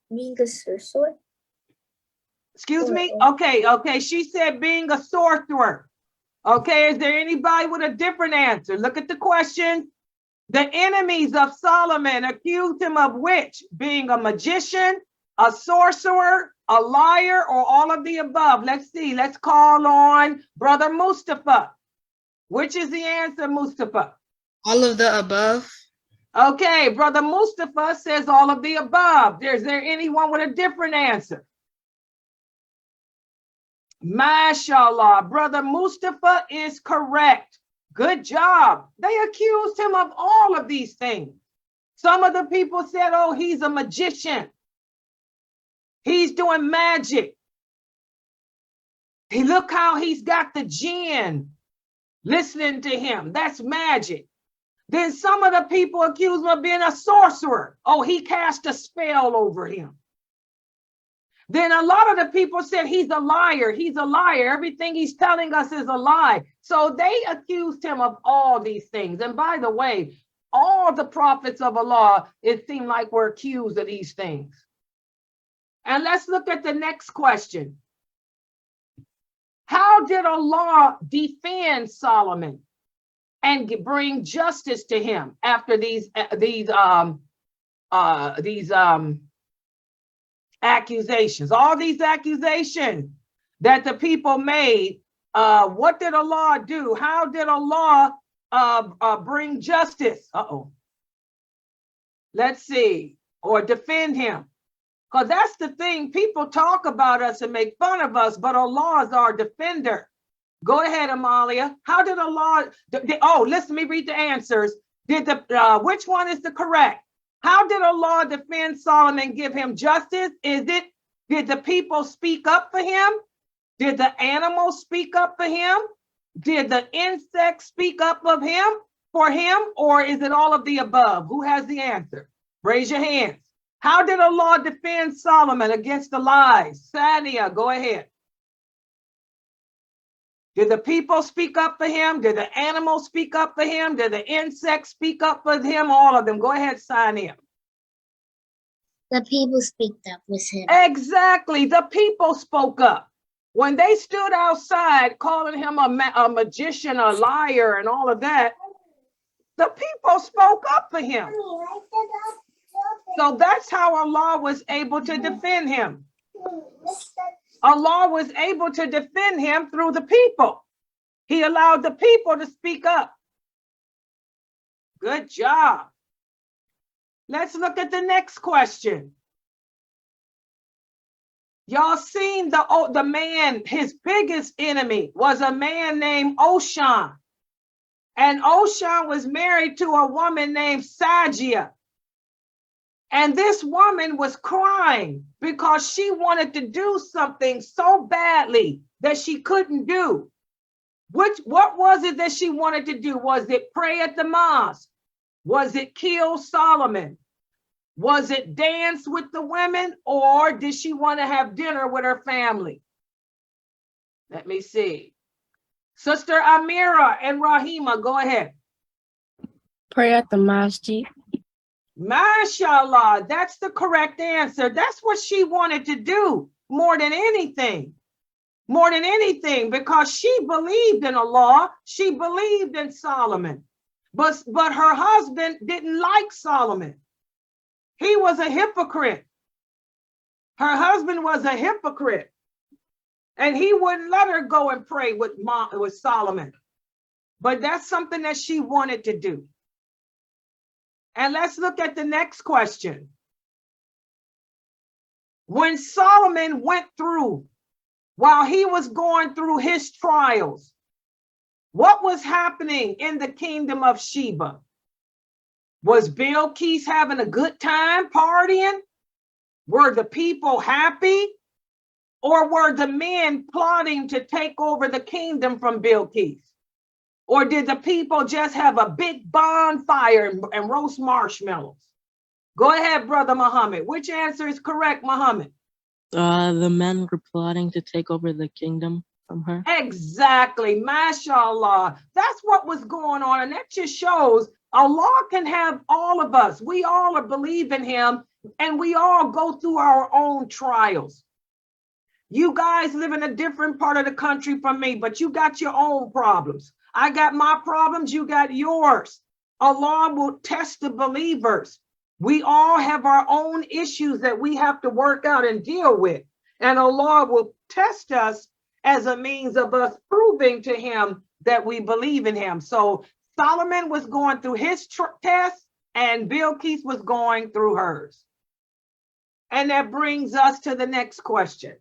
Being a sorcerer? Excuse me? Okay. She said being a sorcerer. Okay, is there anybody with a different answer? Look at the question. The enemies of Solomon accused him of which? Being a magician, a sorcerer, a liar, or all of the above? Let's see. Let's call on Brother Mustafa. Which is the answer, Mustafa? All of the above. Okay, Brother Mustafa says all of the above. Is there anyone with a different answer? Mashallah, Brother Mustafa is correct. Good job. They accused him of all of these things. Some of the people said, oh, he's a magician. He's doing magic. Hey, look how he's got the jinn listening to him. That's magic. Then some of the people accused him of being a sorcerer. Oh, he cast a spell over him. Then a lot of the people said he's a liar. He's a liar. Everything he's telling us is a lie. So they accused him of all these things. And by the way, all the prophets of Allah, it seemed like were accused of these things. And let's look at the next question. How did Allah defend Solomon and bring justice to him after these accusations? All these accusations that the people made, what did Allah do? How did Allah bring justice? Let's see, or defend him. Because that's the thing, people talk about us and make fun of us, but Allah is our defender. Go ahead, Amalia. How did Allah, let me read the answers. Which one is the correct? How did Allah defend Solomon, give him justice? Did the people speak up for him? Did the animals speak up for him? Did the insects speak up for him? Or is it all of the above? Who has the answer? Raise your hands. How did Allah defend Solomon against the lies? Sania, go ahead. Did the people speak up for him? Did the animals speak up for him? Did the insects speak up for him? All of them. Go ahead, Sania. The people speaked up with him. Exactly. The people spoke up. When they stood outside calling him a magician, a liar, and all of that, the people spoke up for him. So that's how Allah was able to defend him. Allah was able to defend him through the people. He allowed the people to speak up. Good job. Let's look at the next question. Y'all seen the man, his biggest enemy was a man named Oshan. And Oshan was married to a woman named Sajia. And this woman was crying because she wanted to do something so badly that she couldn't do. What was it that she wanted to do? Was it pray at the mosque? Was it kill Solomon? Was it dance with the women? Or did she want to have dinner with her family? Let me see. Sister Amira and Rahima, go ahead. Pray at the masjid. Mashallah, that's the correct answer. That's what she wanted to do more than anything. More than anything, because she believed in Allah. She believed in Solomon. But her husband didn't like Solomon. He was a hypocrite. Her husband was a hypocrite. And he wouldn't let her go and pray with Solomon. But that's something that she wanted to do. And let's look at the next question. When Solomon went through, while he was going through his trials, what was happening in the kingdom of Sheba? Was Bilqis having a good time partying? Were the people happy? Or were the men plotting to take over the kingdom from Bilqis? Or did the people just have a big bonfire and roast marshmallows? Go ahead, Brother Muhammad. Which answer is correct, Muhammad? The men were plotting to take over the kingdom from her. Exactly, mashallah. That's what was going on. And that just shows Allah can have all of us. We all are believing him, and we all go through our own trials. You guys live in a different part of the country from me, but you got your own problems. I got my problems, you got yours. Allah will test the believers. We all have our own issues that we have to work out and deal with. And Allah will test us as a means of us proving to him that we believe in him. So Solomon was going through his test and Bilqis was going through hers. And that brings us to the next question.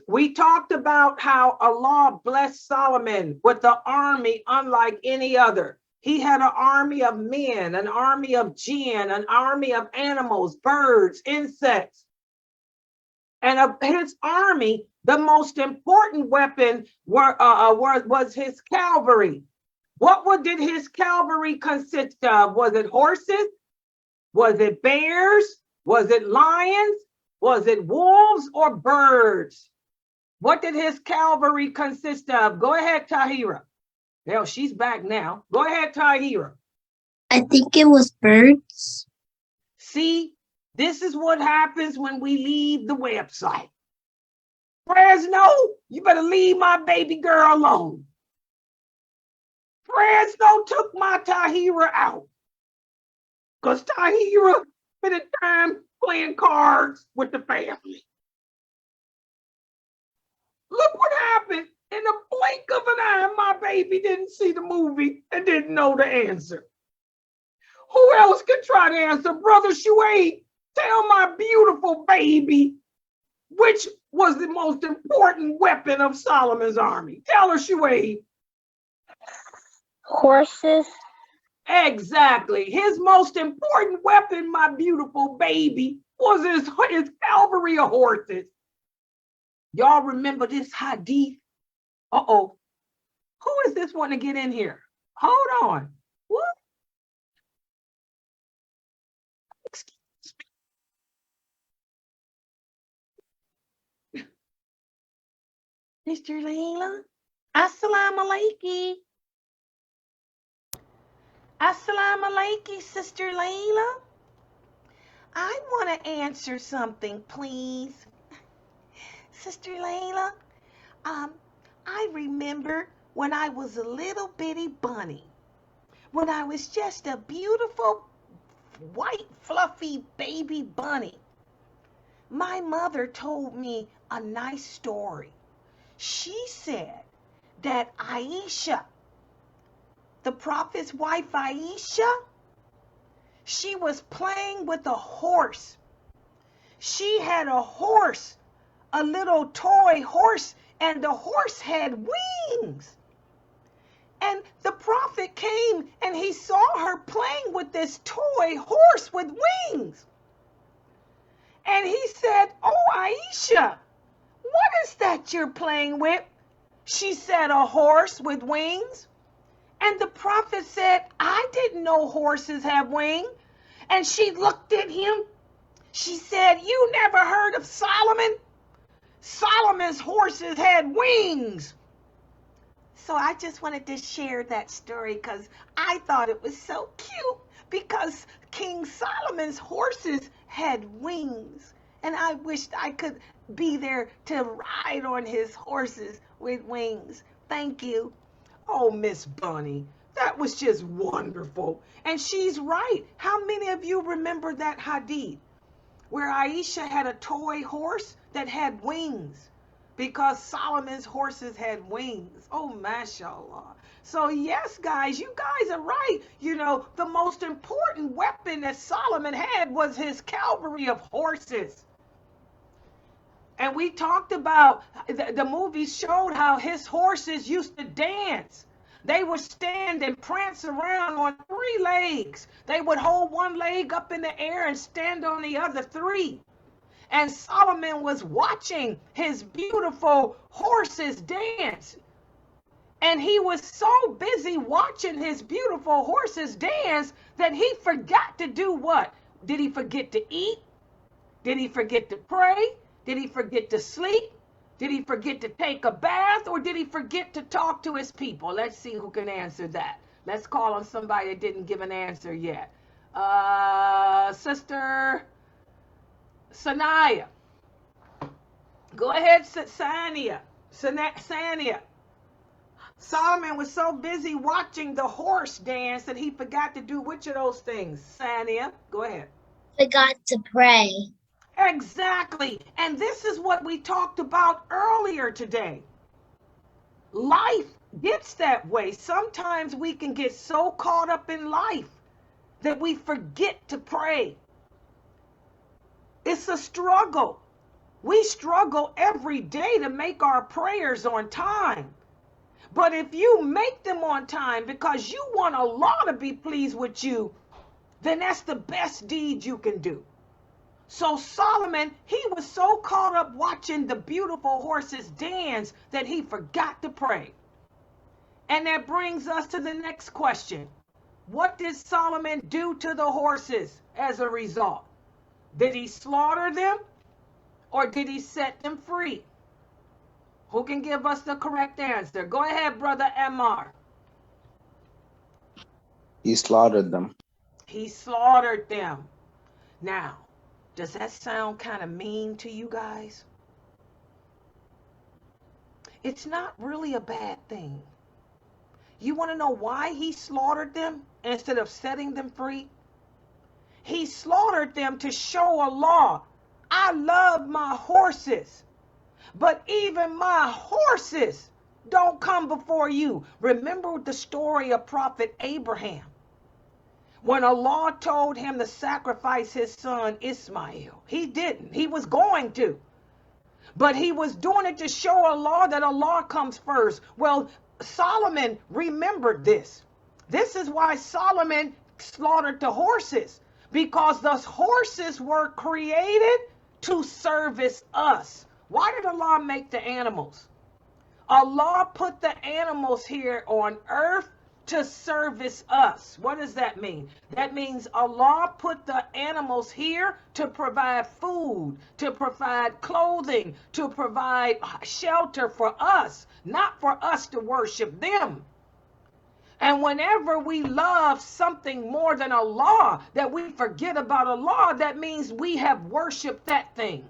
We talked about how Allah blessed Solomon with an army unlike any other. He had an army of men, an army of jinn, an army of animals, birds, insects. And of his army, the most important weapon was his cavalry. What did his cavalry consist of? Was it horses? Was it bears? Was it lions? Was it wolves or birds? What did his cavalry consist of? Go ahead, Tahira. Hell, she's back now. Go ahead, Tahira. I think it was birds. See, this is what happens when we leave the website. Fresno, you better leave my baby girl alone. Fresno took my Tahira out. Because Tahira spent time playing cards with the family. Look what happened. In the blink of an eye, my baby didn't see the movie and didn't know the answer. Who else can try to answer? Brother Shuaib, tell my beautiful baby which was the most important weapon of Solomon's army. Tell her, Shuaib. Horses. Exactly. His most important weapon, my beautiful baby, was his cavalry of horses. Y'all remember this hadith? Uh-oh. Who is this one to get in here? Hold on. What? Excuse me. Mr. Layla? Assalamu alaikum. Assalamu alaikum, Sister Layla. I want to answer something, please. Sister Layla, I remember when I was a little bitty bunny, when I was just a beautiful, white, fluffy baby bunny. My mother told me a nice story. She said that Aisha, the prophet's wife Aisha, she was playing with a horse. She had a horse, a little toy horse, and the horse had wings. And the prophet came and he saw her playing with this toy horse with wings. And he said, "Oh, Aisha, what is that you're playing with?" She said, "A horse with wings." And the prophet said, "I didn't know horses have wings." And she looked at him. She said, "You never heard of Solomon? Solomon's horses had wings." So I just wanted to share that story because I thought it was so cute, because King Solomon's horses had wings. And I wished I could be there to ride on his horses with wings. Thank you. Oh, Miss Bunny, that was just wonderful. And she's right. How many of you remember that hadith where Aisha had a toy horse that had wings because Solomon's horses had wings? Oh, mashallah. So yes, guys, you guys are right. You know, the most important weapon that Solomon had was his cavalry of horses. And we talked about, the movies showed how his horses used to dance. They would stand and prance around on 3 legs. They would hold one leg up in the air and stand on the other 3. And Solomon was watching his beautiful horses dance. And he was so busy watching his beautiful horses dance that he forgot to do what? Did he forget to eat? Did he forget to pray? Did he forget to sleep? Did he forget to take a bath? Or did he forget to talk to his people? Let's see who can answer that. Let's call on somebody that didn't give an answer yet. Sister Sanaya. Go ahead, Sania. Sania. Solomon was so busy watching the horse dance that he forgot to do which of those things? Sania, go ahead. Forgot to pray. Exactly. And this is what we talked about earlier today. Life gets that way. Sometimes we can get so caught up in life that we forget to pray. It's a struggle. We struggle every day to make our prayers on time. But if you make them on time because you want Allah to be pleased with you, then that's the best deed you can do. So Solomon, he was so caught up watching the beautiful horses dance that he forgot to pray. And that brings us to the next question. What did Solomon do to the horses as a result? Did he slaughter them or did he set them free? Who can give us the correct answer? Go ahead, Brother Ammar. He slaughtered them. He slaughtered them. Now, does that sound kind of mean to you guys? It's not really a bad thing. You want to know why he slaughtered them instead of setting them free? He slaughtered them to show Allah, I love my horses, but even my horses don't come before you. Remember the story of Prophet Abraham. When Allah told him to sacrifice his son Ismail, he didn't. He was going to. But he was doing it to show Allah that Allah comes first. Well, Solomon remembered this. This is why Solomon slaughtered the horses, because the horses were created to service us. Why did Allah make the animals? Allah put the animals here on earth to service us. What does that mean? That means Allah put the animals here to provide food, to provide clothing, to provide shelter for us, not for us to worship them. And whenever we love something more than Allah, that we forget about Allah, that means we have worshiped that thing.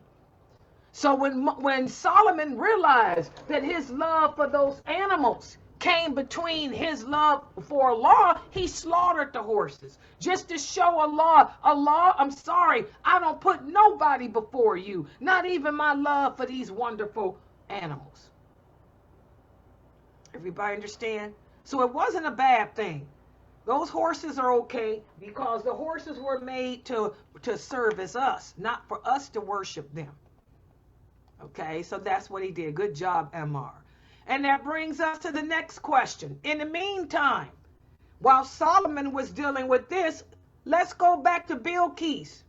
So when Solomon realized that his love for those animals came between his love for Allah, he slaughtered the horses just to show Allah, I'm sorry, I don't put nobody before you, not even my love for these wonderful animals. Everybody understand? So it wasn't a bad thing. Those horses are okay because the horses were made to service us, not for us to worship them. Okay, so that's what he did. Good job, Ammar. And that brings us to the next question. In the meantime, while Solomon was dealing with this, let's go back to Bilqis.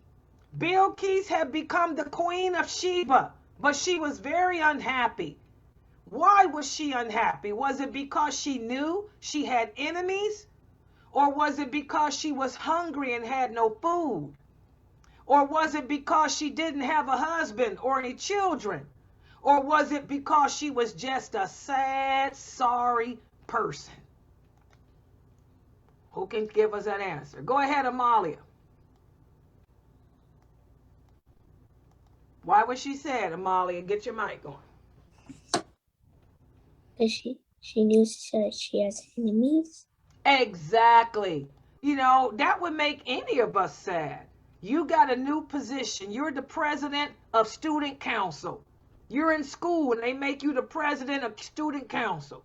Bilqis had become the queen of Sheba, but she was very unhappy. Why was she unhappy? Was it because she knew she had enemies? Or was it because she was hungry and had no food? Or was it because she didn't have a husband or any children? Or was it because she was just a sad, sorry person? Who can give us that answer? Go ahead, Amalia. Why was she sad, Amalia? Get your mic on. Because she knew she has enemies. Exactly. You know, that would make any of us sad. You got a new position. You're the president of student council. You're in school and they make you the president of student council.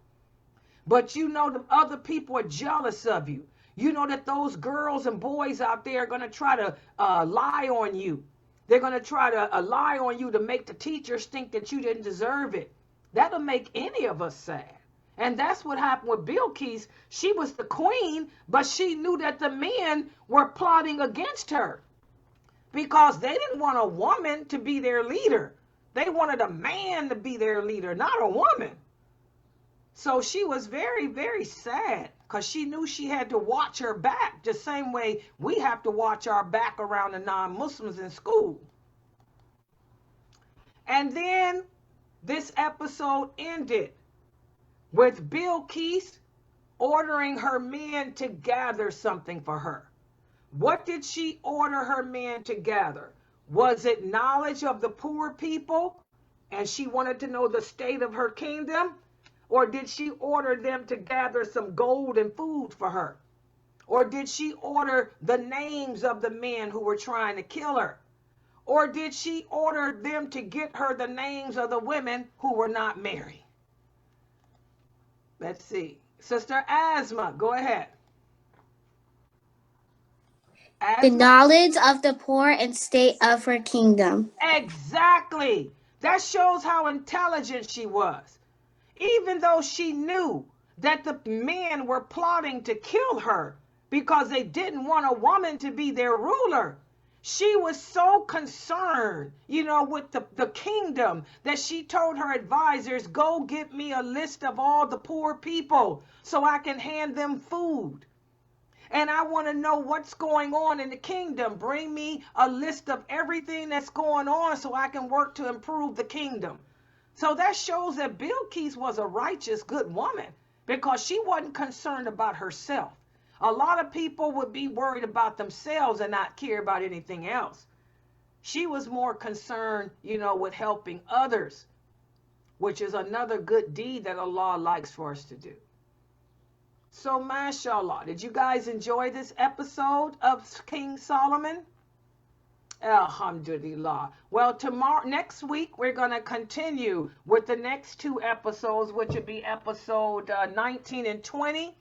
But you know the other people are jealous of you. You know that those girls and boys out there are going to try to lie on you. They're going to try to lie on you to make the teachers think that you didn't deserve it. That'll make any of us sad. And that's what happened with Bilqis. She was the queen, but she knew that the men were plotting against her because they didn't want a woman to be their leader. They wanted a man to be their leader, not a woman. So she was very, very sad because she knew she had to watch her back the same way we have to watch our back around the non-Muslims in school. And then this episode ended with Bilqis ordering her men to gather something for her. What did she order her men to gather? Was it knowledge of the poor people and she wanted to know the state of her kingdom? Or did she order them to gather some gold and food for her? Or did she order the names of the men who were trying to kill her? Or did she order them to get her the names of the women who were not married? Let's see. Sister Asma, go ahead. The Asma? knowledge of the poor and state of her kingdom. Exactly. That shows how intelligent she was. Even though she knew that the men were plotting to kill her because they didn't want a woman to be their ruler, she was so concerned, with the kingdom that she told her advisors, go get me a list of all the poor people so I can hand them food. And I want to know what's going on in the kingdom. Bring me a list of everything that's going on so I can work to improve the kingdom. So that shows that Bilqis was a righteous, good woman because she wasn't concerned about herself. A lot of people would be worried about themselves and not care about anything else. She was more concerned, with helping others, which is another good deed that Allah likes for us to do. So, mashallah, did you guys enjoy this episode of King Solomon? Alhamdulillah. Well, next week, we're going to continue with the next two episodes, which would be episode 19 and 20.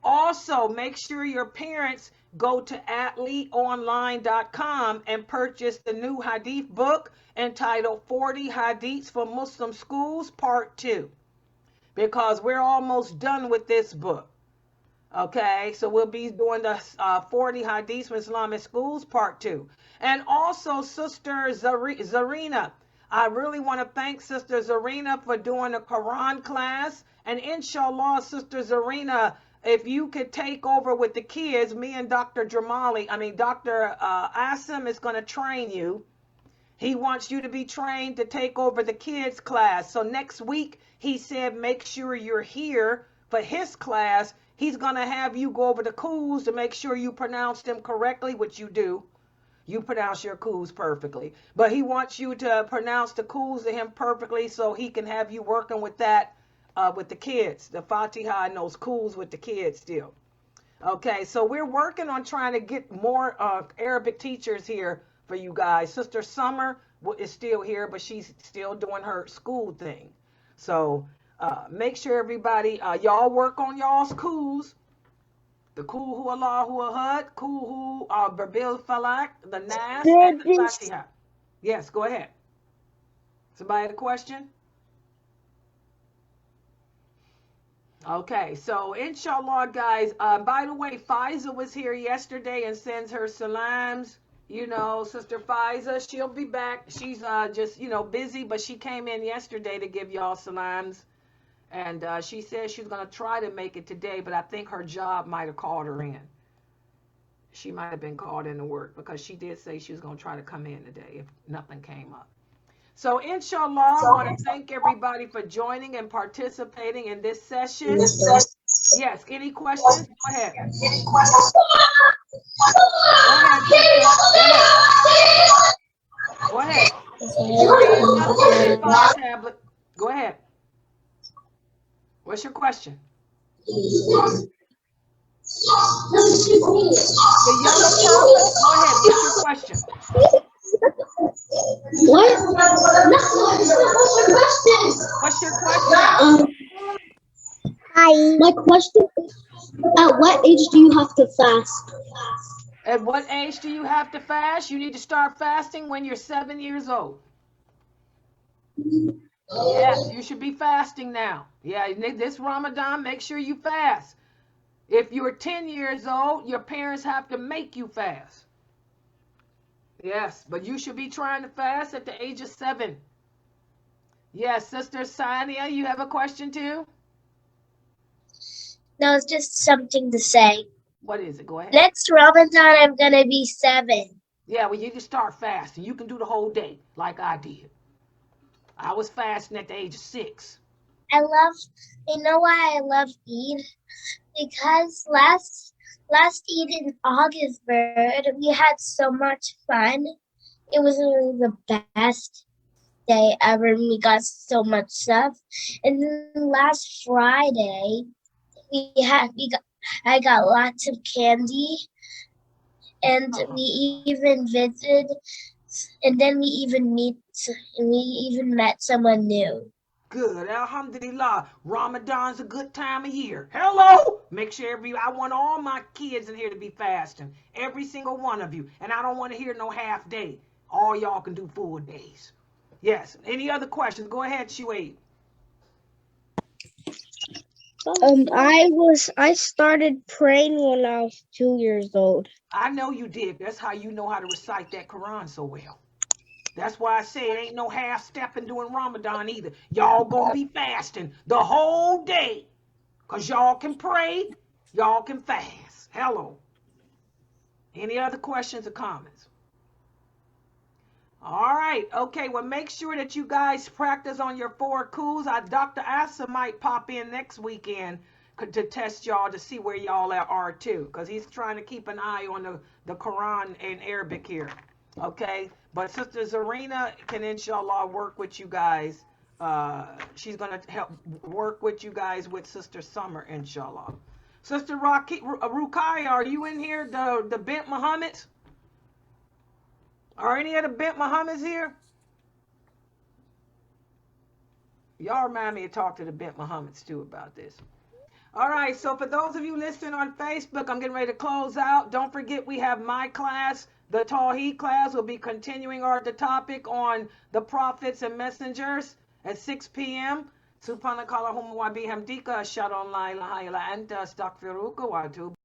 Also, make sure your parents go to atleteonline.com and purchase the new hadith book entitled 40 Hadiths for Muslim Schools, Part 2. Because we're almost done with this book. Okay, so we'll be doing the 40 Hadiths from Islamic Schools, Part 2. And also, Sister Zarina. I really want to thank Sister Zarina for doing a Quran class. And inshallah, Sister Zarina, if you could take over with the kids, me and Dr. Dr. Asim is going to train you. He wants you to be trained to take over the kids' class. So next week, he said, make sure you're here for his class. He's going to have you go over the coups to make sure you pronounce them correctly, which you do. You pronounce your coups perfectly. But he wants you to pronounce the coups to him perfectly so he can have you working with that with the kids. The Fatiha and those coups with the kids still. Okay, so we're working on trying to get more Arabic teachers here for you guys. Sister Summer is still here, but she's still doing her school thing. So make sure everybody, y'all work on y'all's coups. The Kul Hu Allahu Ahad, Kul Hu Babil Falak, the Nas, and the Fatiha. Yes, go ahead. Somebody had a question? Okay, so inshallah, guys. By the way, Faiza was here yesterday and sends her salams. Sister Faiza, she'll be back. She's just, busy, but she came in yesterday to give y'all salams. And she said she's going to try to make it today, but I think her job might have called her in. She might have been called in to work because she did say she was going to try to come in today if nothing came up. So inshallah, I want to thank everybody for joining and participating in this session. Yes, any questions? Go ahead. Go ahead. Tablet. Go ahead. What's your question? The yellow purple. Go ahead. What's your question? What? What's your question? Hi. My question is, at what age do you have to fast? At what age do you have to fast? You need to start fasting when you're 7 years old. Yes, you should be fasting now. Yeah, this Ramadan, make sure you fast. If you're 10 years old, your parents have to make you fast. Yes, but you should be trying to fast at the age of 7. Yes, Sister Sania, you have a question too? No, it's just something to say. What is it? Go ahead. Next Ramadan, I'm going to be 7. Yeah, well, you can start fasting. You can do the whole day like I did. I was fasting at the age of 6. You know why I love Eid? Because last Eid in August, we had so much fun. It was really the best day ever. We got so much stuff. And then last Friday, I got lots of candy, and we even visited and then we even met someone new. Good. Alhamdulillah. Ramadan's a good time of year. Hello. Make sure I want all my kids in here to be fasting. Every single one of you. And I don't want to hear no half day. All y'all can do full days. Yes. Any other questions? Go ahead, Shuaib. I started praying when I was 2 years old. I know you did. That's how you know how to recite that Quran so well. That's why I say it ain't no half stepping during Ramadan either. Y'all gonna be fasting the whole day. Because y'all can pray, y'all can fast. Hello. Any other questions or comments? All right. Okay. Well, make sure that you guys practice on your 4 coups. Dr. Asa might pop in next weekend to test y'all to see where y'all are too. Because he's trying to keep an eye on the Quran in Arabic here. Okay. But Sister Zarina can inshallah work with you guys. She's going to help work with you guys with Sister Summer, inshallah. Sister Rukai, are you in here? The Bint Muhammads? Are any of the Bint Muhammads here? Y'all remind me to talk to the Bint Muhammads too about this. All right, so for those of you listening on Facebook, I'm getting ready to close out. Don't forget we have my class. The Tawheed class will be continuing the topic on the prophets and messengers at 6 p.m. Subhanakallahumma wa bihamdika ashhadu an la ilaha illa anta astaghfiruka wa atubu